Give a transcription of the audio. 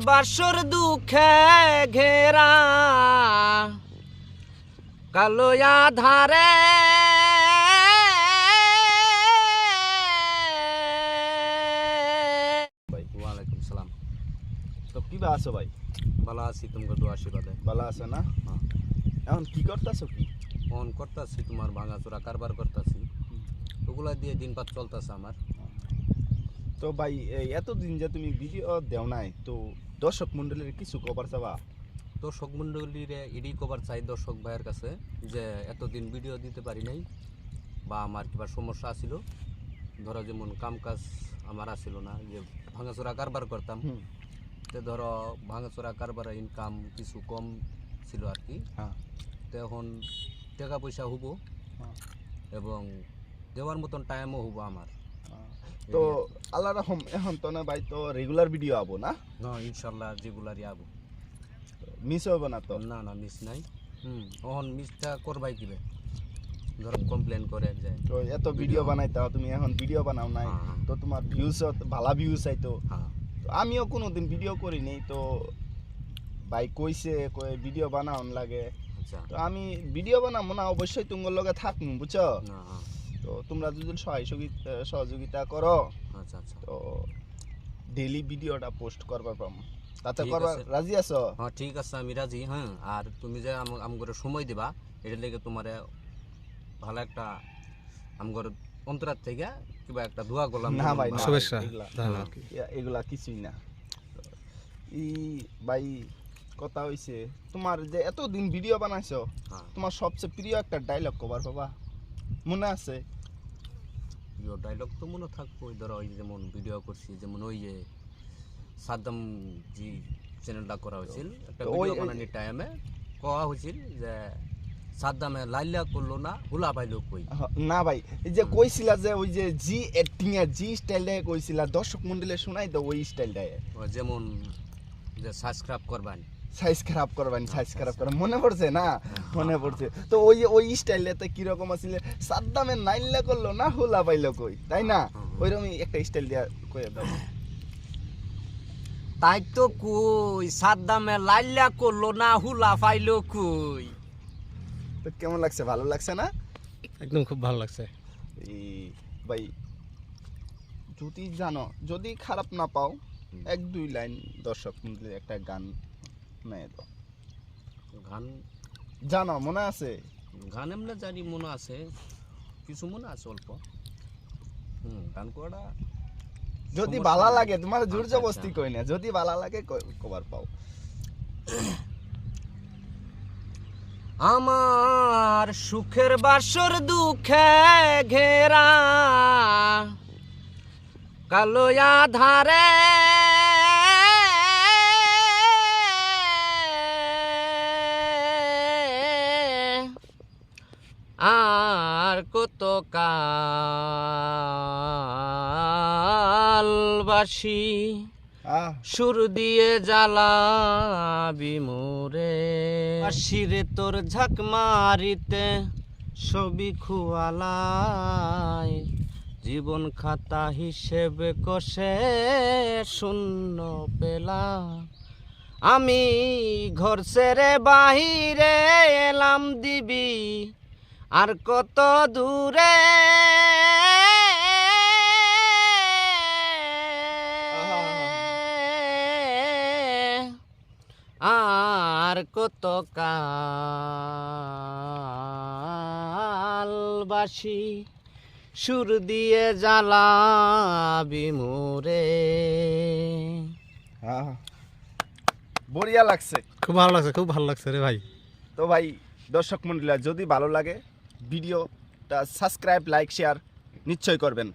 বাসর দুঃখে ঘেরা কালো আধারে ভাই ওয়ালাইকুম সালাম। তো কিবা আছো ভাই? ভালো আছি, তোমার দোয়া আশীর্বাদে। ভালো আছো না? হ্যাঁ। এখন কি করতেছো? কি ফোন করতেছি, তোমার ভাঙাচোরা কারবার করতেছি, ওগুলা দিয়ে দিনপাত চলতেছে আমার। তো ভাই এতদিন যে তুমি ভিডিও দেও নাই, তো দর্শক মন্ডলীর কিছু খবর চাবা? দর্শক মন্ডলীর এডি কভার চাই দর্শক ভাইয়ের কাছে, যে এতদিন ভিডিও দিতে পারি নাই বা আমার কিবা সমস্যা আছিল, ধরো যেমন কাম কাজ আমার আসিল না, যে ভাঙাচোরা কারবার করতাম, তো ধরো ভাঙাচোরা কারবারে ইনকাম কিছু কম ছিল আর কি। হ্যাঁ। তো এখন টাকা পয়সা হব এবং দেওয়ার মতন টাইমও হবো আমার। তো আল্লাহ রহম এখন তো না ভাই, তো রেগুলার ভিডিও আবো না? না ইনশাল্লাহ রেগুলারই আবো, মিস হবে না তো? না না মিস নাই। এখন মিসটা করবাই দিবে, ধরো কমপ্লেন করে যে তো এত ভিডিও বানাইতা তুমি, এখন ভিডিও বানাও নাই, তো তোমার ভিউজ ভালো ভিউজ আইতো। তো আমিও কোনোদিন ভিডিও করিনি, তো ভাই কইছে কই ভিডিও বানাও লাগে, তো আমি ভিডিও বানাবো না, অবশ্যই তোমার লগে থাকবো, বুঝছো? তো তোমরা যদি সহযোগিতা করো, আচ্ছা আচ্ছা, তো ডেইলি ভিডিওটা পোস্ট করবার পাম, তাতে করবার রাজি আছো? হ্যাঁ ঠিক আছে, আমি রাজি। হ্যাঁ, আর তুমি যে আমগরে সময় দিবা, এটার লেগে তোমারে ভালো একটা আমগর অন্তরার থেকে কিবা একটা দোয়া করলাম। না ভাই, শুভেচ্ছা। এগুলা কিছুই না। ই ভাই কথা হইছে, তোমার যে এতদিন ভিডিও বানাইছো, তোমার সবচেয়ে প্রিয় একটা ডায়লগ কবার বাবা মনে আছে? প্রিয় ডায়লগ তো মনে থাকবো, ধরো ওই যেমন ভিডিও করছি, যেমন ওই যে সাদ্দাম জি চ্যানেলটা করা হয়েছিল, একটা ভিডিও বানানোর টাইমে কওয়া হয়েছিল যে সাদ্দামে লাইলা করলো না, হুলা পাইলো কই। না ভাই, এই যে কইছিলা যে ওই যে জি অ্যাক্টিং এর জি স্টাইলটা কইছিলা, দর্শক মন্ডলে শোনাই দাও ওই স্টাইলটা। যেমন যে সাবস্ক্রাইব করবেন, সাইজ খারাপ করবেন, সাইজ খারাপ করে মনে পড়ছে না? মনে পড়ছে। তো ওই স্টাইলটাতে কিরকম আছিল? সাদ্দামে নাইল্লা করলো না, হুলা পাইলো কই, তাই না? ওইরকমই একটা স্টাইল দিয়া কয়ে দাও। তাই তো কই, সাদ্দামে লাইলা করলো না, হুলা পাইলো কই। তো কেমন লাগছে? ভালো লাগছে না? একদম খুব ভালো লাগছে। এই ভাই যদি জানো, যদি খারাপ না পাও, এক দুই লাইন দর্শক মন্ডলীর একটা গান শোনায় দাও। গান জানো মনে আছে? গান এমনি জানি, মনে আছে কিছু, মনে আছে অল্প। গান করা যদি ভালো লাগে, তোমার জোর জবস্তি কই না, যদি ভালো লাগে কবার পাও। আমার সুখের বাসর দুঃখে ঘেরা কালো আধারে আর কত কালবাসি সুর দিয়ে জ্বালাবি মোরে, আশিরে তোর ঝাঁক মারিতে ছবি খুয়ালাই, জীবন খাতা হিসেবে কষে শূন্য পেলা, আমি ঘর ছেড়ে বাহিরে এলাম দিবি আর কত দূরে, আর কত কালবাসি সুর দিয়ে জ্বালাবি মোরে। বড়িয়া লাগছে, খুব ভালো লাগছে, খুব ভালো লাগছে রে ভাই। তো ভাই দর্শক মন্ডলীরা যদি ভালো লাগে, ভিডিওটা সাবস্ক্রাইব, লাইক, শেয়ার নিশ্চয় করবেন।